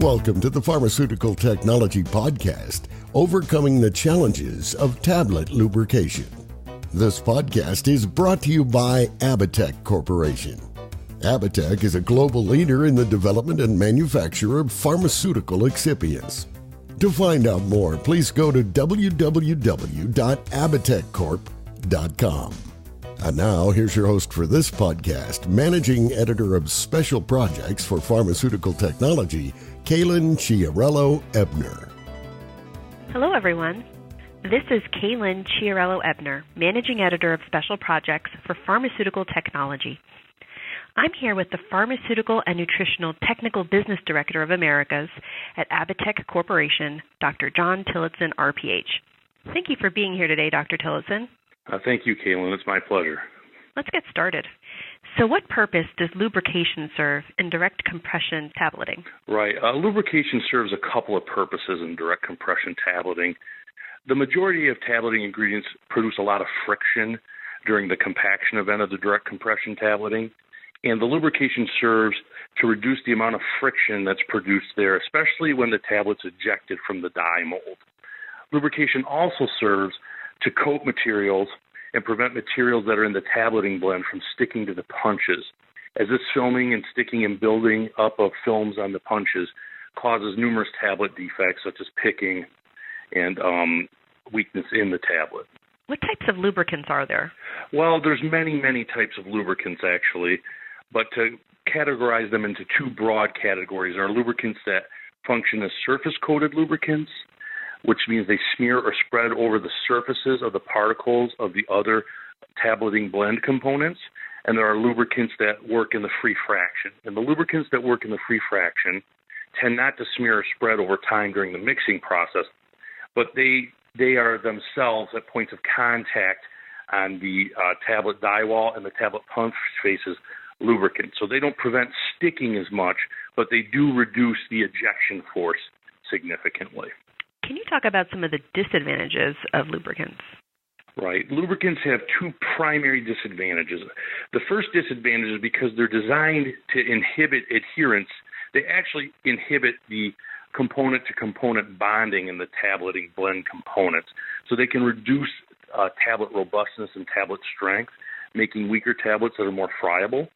Welcome to the Pharmaceutical Technology Podcast, Overcoming the Challenges of Tablet Lubrication. This podcast is brought to you by Abatec Corporation. Abatec is a global leader in the development and manufacture of pharmaceutical excipients. To find out more, please go to www.abateccorp.com. And now, here's your host for this podcast, Managing Editor of Special Projects for Pharmaceutical Technology, Kaylin Chiarello-Ebner. Hello, everyone. This is Kaylin Chiarello-Ebner, Managing Editor of Special Projects for Pharmaceutical Technology. I'm here with the Pharmaceutical and Nutritional Technical Business Director of Americas at Abatec Corporation, Dr. John Tillotson, RPH. Thank you for being here today, Dr. Tillotson. Thank you, Kaylin. It's my pleasure. Let's get started. So what purpose does lubrication serve in direct compression tableting? Right. Lubrication serves a couple of purposes in direct compression tableting. The majority of tableting ingredients produce a lot of friction during the compaction event of the direct compression tableting, and the lubrication serves to reduce the amount of friction that's produced there, especially when the tablet's ejected from the dye mold. Lubrication also serves to coat materials and prevent materials that are in the tableting blend from sticking to the punches, as this filming and sticking and building up of films on the punches causes numerous tablet defects such as picking and weakness in the tablet. What types of lubricants are there? Well, there's many types of lubricants actually, but to categorize them into two broad categories are lubricants that function as surface-coated lubricants, which means they smear or spread over the surfaces of the particles of the other tableting blend components. And there are lubricants that work in the free fraction. And the lubricants that work in the free fraction tend not to smear or spread over time during the mixing process, but they are themselves at points of contact on the tablet dye wall and the tablet punch faces lubricant. So they don't prevent sticking as much, but they do reduce the ejection force significantly. Can you talk about some of the disadvantages of lubricants? Right. Lubricants have two primary disadvantages. The first disadvantage is because they're designed to inhibit adherence. They actually inhibit the component-to-component bonding in the tableting blend components. So they can reduce tablet robustness and tablet strength, making weaker tablets that are more friable.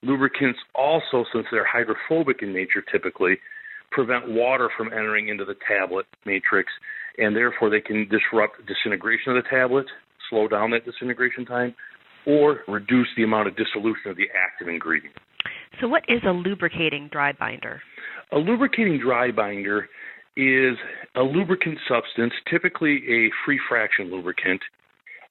Lubricants also, since they're hydrophobic in nature typically, prevent water from entering into the tablet matrix, and therefore they can disrupt disintegration of the tablet, slow down that disintegration time, or reduce the amount of dissolution of the active ingredient. So what is a lubricating dry binder? A lubricating dry binder is a lubricant substance, typically a free fraction lubricant,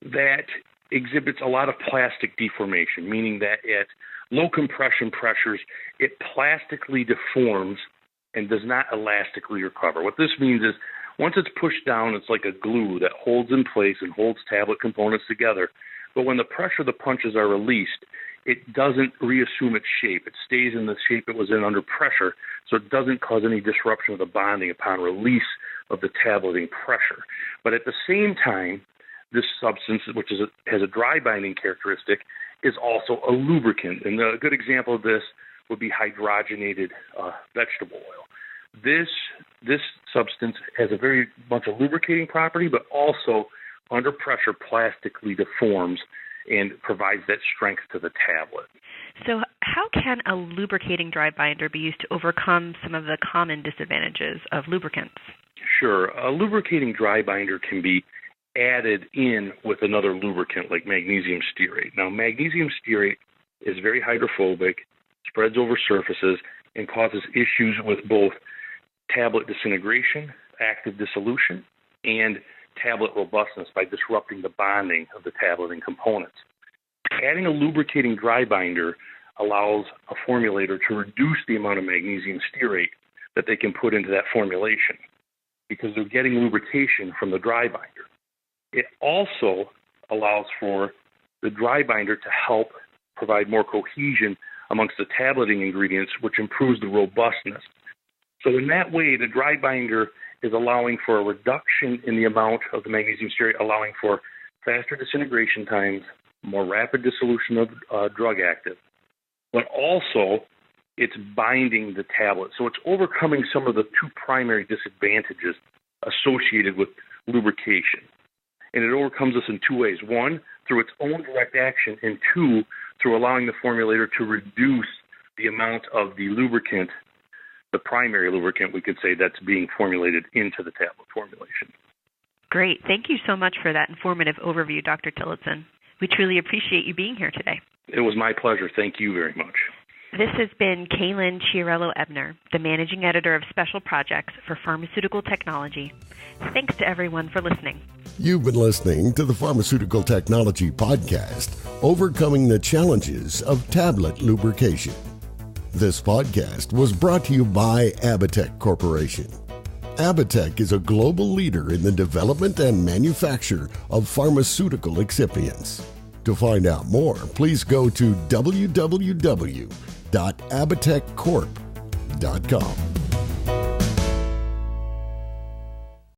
that exhibits a lot of plastic deformation, meaning that at low compression pressures, it plastically deforms and does not elastically recover. What this means is once it's pushed down, it's like a glue that holds in place and holds tablet components together. But when the pressure of the punches are released, it doesn't reassume its shape. It stays in the shape it was in under pressure, so it doesn't cause any disruption of the bonding upon release of the tableting pressure. But at the same time, this substance, which has a dry binding characteristic, is also a lubricant. And a good example of this would be hydrogenated vegetable oil. This substance has a very much a lubricating property, but also under pressure plastically deforms and provides that strength to the tablet. So how can a lubricating dry binder be used to overcome some of the common disadvantages of lubricants? Sure. A lubricating dry binder can be added in with another lubricant like magnesium stearate. Now, magnesium stearate is very hydrophobic, spreads over surfaces, and causes issues with both tablet disintegration, active dissolution, and tablet robustness by disrupting the bonding of the tableting components. Adding a lubricating dry binder allows a formulator to reduce the amount of magnesium stearate that they can put into that formulation because they're getting lubrication from the dry binder. It also allows for the dry binder to help provide more cohesion amongst the tableting ingredients, which improves the robustness. So in that way, the dry binder is allowing for a reduction in the amount of the magnesium stearate, allowing for faster disintegration times, more rapid dissolution of drug active, but also it's binding the tablet. So it's overcoming some of the two primary disadvantages associated with lubrication. And it overcomes this in two ways. One, through its own direct action, and two, through allowing the formulator to reduce the amount of the lubricant, the primary lubricant, we could say, that's being formulated into the tablet formulation. Great. Thank you so much for that informative overview, Dr. Tillotson. We truly appreciate you being here today. It was my pleasure. Thank you very much. This has been Kaylin Chiarello-Ebner, the Managing Editor of Special Projects for Pharmaceutical Technology. Thanks to everyone for listening. You've been listening to the Pharmaceutical Technology Podcast, Overcoming the Challenges of Tablet Lubrication. This podcast was brought to you by Abatech Corporation. Abatech is a global leader in the development and manufacture of pharmaceutical excipients. To find out more, please go to www.abatechcorp.com.